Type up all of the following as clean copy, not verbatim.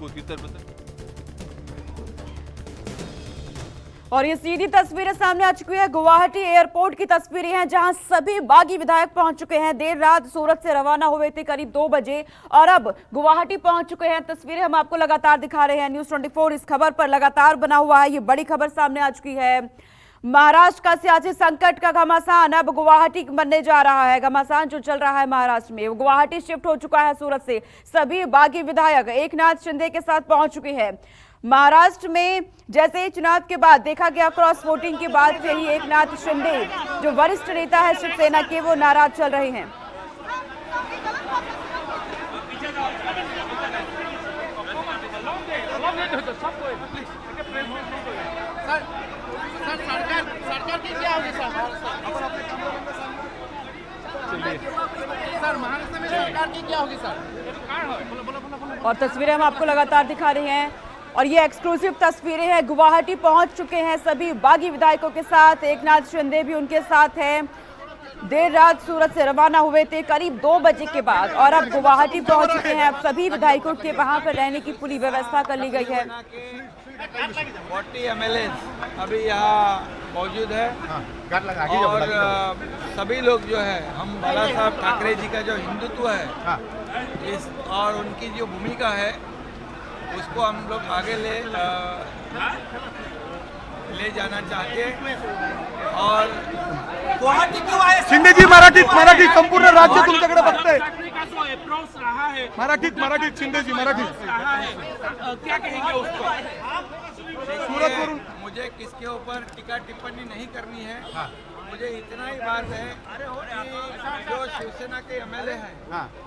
बिल्कुल उत्तर प्रदेश। और ये सीधी तस्वीरें सामने आ चुकी है गुवाहाटी एयरपोर्ट की तस्वीरें हैं, जहां सभी बागी विधायक पहुंच चुके हैं। देर रात सूरत से रवाना हुए थे करीब 2 बजे और अब गुवाहाटी पहुंच चुके हैं। तस्वीरें हम आपको लगातार दिखा रहे हैं। न्यूज़ 24 इस खबर पर लगातार बना हुआ है। ये बड़ी खबर सामने आ चुकी है। महाराष्ट्र का सियासी संकट का घमासान अब गुवाहाटी बनने जा रहा है। घमासान जो चल रहा है महाराष्ट्र में, वो गुवाहाटी शिफ्ट हो चुका है। सूरत से सभी बागी विधायक एकनाथ शिंदे के साथ पहुंच चुके हैं। महाराष्ट्र में जैसे चुनाव के बाद देखा गया, क्रॉस वोटिंग के बाद से ही एकनाथ शिंदे जो वरिष्ठ नेता है शिवसेना के, वो नाराज चल रहे हैं। सरकार की क्या होगी सर महाराष्ट्र में सरकार की क्या होगी सर? और तस्वीरें हम आपको लगातार दिखा रहे हैं और ये एक्सक्लूसिव तस्वीरें हैं। गुवाहाटी पहुंच चुके हैं सभी बागी विधायकों के साथ। एकनाथ शिंदे भी उनके साथ हैं। देर रात सूरत से रवाना हुए थे करीब 2 बजे के बाद और अब गुवाहाटी पहुंच चुके हैं। अब सभी विधायकों के वहां पर रहने की पूरी व्यवस्था कर ली गई है। 40 MLA अभी यहाँ मौजूद है और सभी लोग जो है, हम बाला साहब ठाकरे जी का जो हिंदुत्व है इस और उनकी जो भूमिका है उसको हम लोग आगे ले जाना चाहते हैं। और गुवाहाटी क्यों आए? शिंदे जी मराठीत संपूर्ण राज्य तुमच्याकडे बघतंय। मराठीत शिंदे जी मराठीत क्या कहेंगे उसको? मुझे किसके ऊपर टीका टिप्पणी नहीं करनी है। मुझे इतना ही बात है कि जो शिवसेना के MLA हैं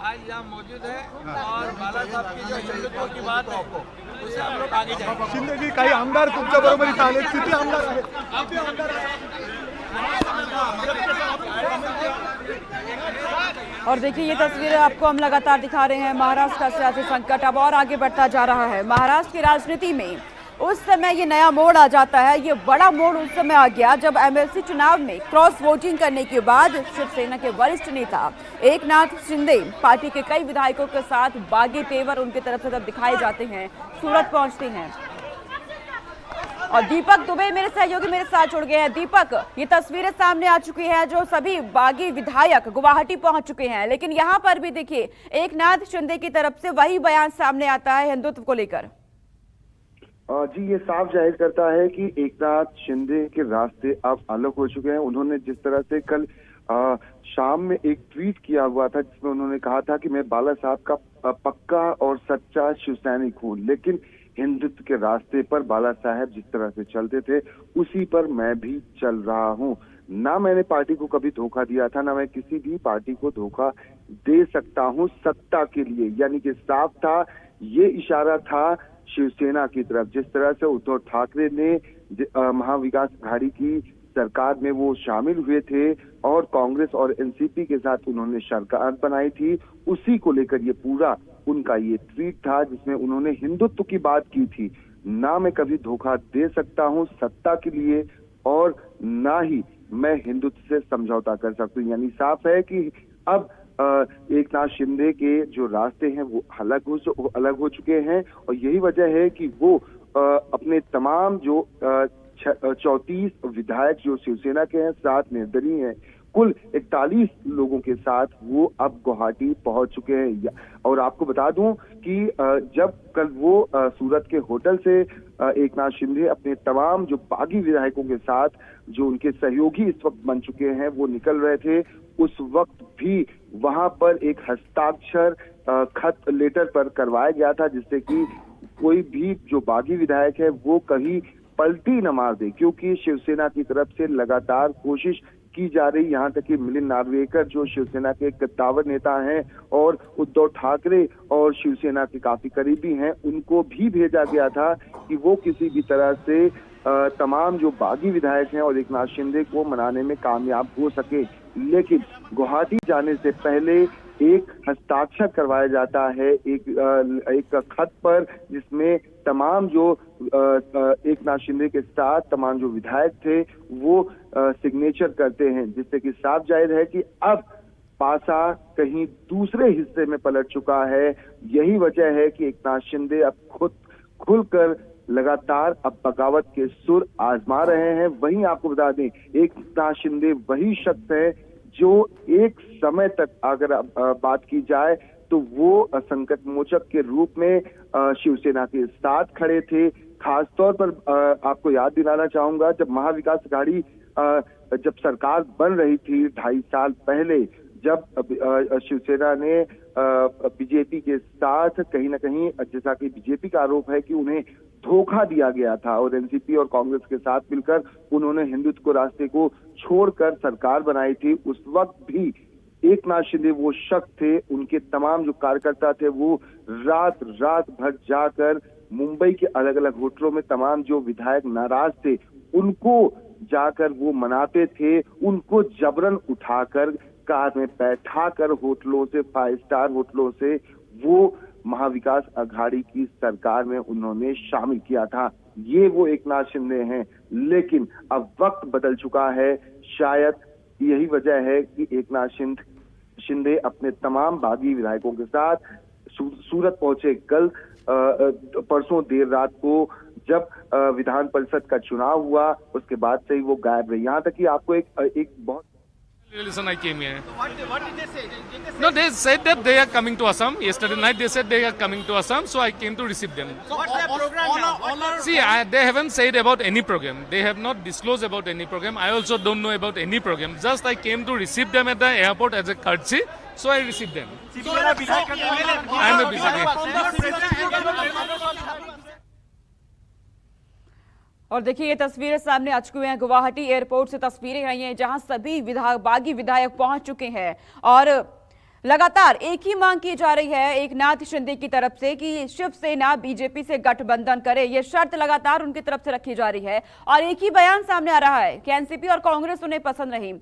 आज यहाँ मौजूद है और बाला साहब की जो हिंदुत्व की बात है उसे हम लोग आगे जाएंगे। शिंदे जी काही आमदार तुमच्या बरोबर इथे आले, किती आमदार आहेत? और देखिए ये तस्वीरें आपको हम लगातार दिखा रहे हैं। महाराष्ट्र का सियासी संकट अब और आगे बढ़ता जा रहा है। महाराष्ट्र की राजनीति में उस समय ये नया मोड़ आ जाता है। ये बड़ा मोड़ उस समय आ गया जब MLC चुनाव में क्रॉस वोटिंग करने के बाद शिवसेना के वरिष्ठ नेता एकनाथ शिंदे पार्टी के कई विधायकों के साथ बागी तेवर उनकी तरफ से तब दिखाए जाते हैं, सूरत पहुंचते हैं। और दीपक दुबे मेरे सहयोगी मेरे साथ जुड़ गए हैं। दीपक, ये तस्वीरें सामने आ चुकी हैं जो सभी बागी विधायक गुवाहाटी पहुंच चुके हैं, लेकिन यहाँ पर भी देखिए एकनाथ शिंदे की तरफ से वही बयान सामने आता है हिंदुत्व को लेकर। जी, ये साफ जाहिर करता है कि एकनाथ शिंदे के रास्ते अब अलग हो चुके हैं। उन्होंने जिस तरह से कल शाम में एक ट्वीट किया हुआ था जिसमें उन्होंने कहा था कि मैं बाला साहब का पक्का और सच्चा शिव सैनिक हूँ, लेकिन हिंदुत्व के रास्ते पर बाला साहब जिस तरह से चलते थे उसी पर मैं भी चल रहा हूँ। ना मैंने पार्टी को कभी धोखा दिया था, ना मैं किसी भी पार्टी को धोखा दे सकता हूँ सत्ता के लिए। यानी कि साफ था, ये इशारा था शिवसेना की तरफ। जिस तरह से उद्धव ठाकरे ने महाविकास आघाड़ी की सरकार में वो शामिल हुए थे और कांग्रेस और एनसीपी के साथ उन्होंने सरकार बनाई थी, उसी को लेकर ये पूरा उनका ये ट्वीट था जिसमें उन्होंने हिंदुत्व की बात की थी। ना मैं कभी धोखा दे सकता हूँ सत्ता के लिए और ना ही मैं हिंदुत्व से समझौता कर सकता हूँ। यानी साफ है कि अब एकनाथ शिंदे के जो रास्ते हैं वो अलग हो चुके हैं और यही वजह है कि वो अपने तमाम जो 34 विधायक जो शिवसेना के हैं, 7 निर्दलीय हैं, कुल 41 लोगों के साथ वो अब गुवाहाटी पहुंच चुके हैं। और आपको बता दूं कि जब कल वो सूरत के होटल से एकनाथ शिंदे अपने तमाम जो बागी विधायकों के साथ जो उनके सहयोगी इस वक्त बन चुके हैं वो निकल रहे थे, उस वक्त भी वहां पर एक हस्ताक्षर खत लेटर पर करवाया गया था जिससे कि कोई भी जो बागी विधायक है वो कहीं पलटी न मार दे, क्योंकि शिवसेना की तरफ से लगातार कोशिश की जा रही। यहाँ तक कि मिलिंद नार्वेकर जो शिवसेना के कद्दावर नेता हैं और उद्धव ठाकरे और शिवसेना के काफी करीबी हैं, उनको भी भेजा गया था कि वो किसी भी तरह से तमाम जो बागी विधायक हैं और एकनाथ शिंदे को मनाने में कामयाब हो सके। लेकिन गुवाहाटी जाने से पहले एक हस्ताक्षर करवाया जाता है एक खत पर जिसमें तमाम जो एकनाथ शिंदे के साथ तमाम जो विधायक थे वो सिग्नेचर करते हैं, जिससे कि साफ जाहिर है कि अब पासा कहीं दूसरे हिस्से में पलट चुका है। यही वजह है कि एकनाथ शिंदे अब खुद खुलकर लगातार अब बगावत के सुर आजमा रहे हैं। वहीं आपको बता दें, एकनाथ शिंदे वही शख्स है जो एक समय तक अगर बात की जाए तो वो संकट मोचक के रूप में शिवसेना के साथ खड़े थे। खासतौर पर आपको याद दिलाना चाहूंगा, जब महाविकास अघाड़ी जब सरकार बन रही थी 2.5 साल पहले, जब शिवसेना ने बीजेपी के साथ कहीं ना कहीं, जैसा कि बीजेपी का आरोप है कि उन्हें धोखा दिया गया था और एनसीपी और कांग्रेस के साथ मिलकर उन्होंने हिंदुत्व को रास्ते को छोड़कर सरकार बनाई थी, उस वक्त भी एकनाथ शिंदे वो शख्स थे, उनके तमाम जो कार्यकर्ता थे वो रात भर जाकर मुंबई के अलग अलग होटलों में तमाम जो विधायक नाराज थे उनको जाकर वो मनाते थे, उनको जबरन उठाकर कार में बैठाकर होटलों से, 5 स्टार होटलों से वो महाविकास अघाड़ी की सरकार में उन्होंने शामिल किया था। ये वो एकनाथ शिंदे हैं, लेकिन अब वक्त बदल चुका है। शायद यही वजह है कि एकनाथ शिंदे अपने तमाम बागी विधायकों के साथ सूरत पहुंचे। कल परसों देर रात को जब विधान परिषद का चुनाव हुआ, उसके बाद से ही वो गायब रहे। यहाँ तक कि आपको एक बहुत Listen, I came here. What did they say? Did they say No, they said that they are coming to Assam. Yesterday night they said they are coming to Assam, so I came to receive them. what's their program now? See, they haven't said about any program. They have not disclosed about any program. I also don't know about any program. Just I came to receive them at the airport as a courtesy, so I received them. I am a BJP. और देखिए, ये तस्वीरें सामने आ चुकी हैं। Guwahati airport से तस्वीरें आई हैं जहां सभी बागी विधायक पहुंच चुके हैं और लगातार एक ही मांग की जा रही है एकनाथ शिंदे की तरफ से कि शिवसेना बीजेपी से गठबंधन करे। ये शर्त लगातार उनकी तरफ से रखी जा रही है और एक ही बयान सामने आ रहा है कि एनसीपी और कांग्रेस उन्हें पसंद नहीं।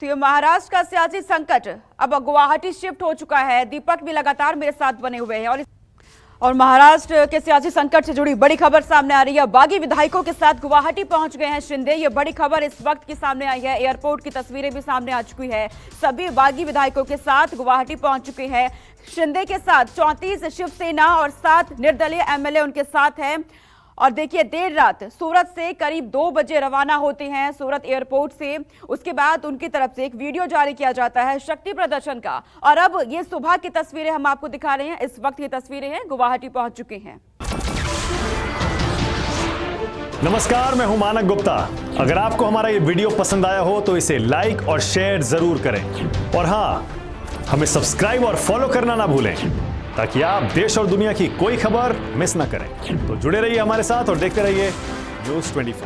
तो ये महाराष्ट्र का सियासी संकट अब गुवाहाटी शिफ्ट हो चुका है। दीपक भी लगातार मेरे साथ बने हुए हैं और महाराष्ट्र के सियासी संकट से जुड़ी बड़ी खबर सामने आ रही है। बागी विधायकों के साथ गुवाहाटी पहुंच गए हैं शिंदे। ये बड़ी खबर इस वक्त की सामने आई है। एयरपोर्ट की तस्वीरें भी सामने आ चुकी है। सभी बागी विधायकों के साथ गुवाहाटी पहुंच चुके हैं। शिंदे के साथ 34 शिवसेना और 7 निर्दलीय एमएलए उनके साथ हैं। और देखिए, देर रात सूरत से करीब 2 बजे रवाना होते हैं सूरत एयरपोर्ट से। उसके बाद उनकी तरफ से एक वीडियो जारी किया जाता है शक्ति प्रदर्शन का। और अब ये सुबह की तस्वीरें हम आपको दिखा रहे हैं। इस वक्त की तस्वीरें हैं, गुवाहाटी पहुंच चुके हैं। नमस्कार, मैं हूं मानक गुप्ता। अगर आपको हमारा ये वीडियो पसंद आया हो तो इसे लाइक और शेयर जरूर करें और हाँ, हमें सब्सक्राइब और फॉलो करना ना भूलें ताकि आप देश और दुनिया की कोई खबर मिस ना करें। तो जुड़े रहिए हमारे साथ और देखते रहिए न्यूज़ 24।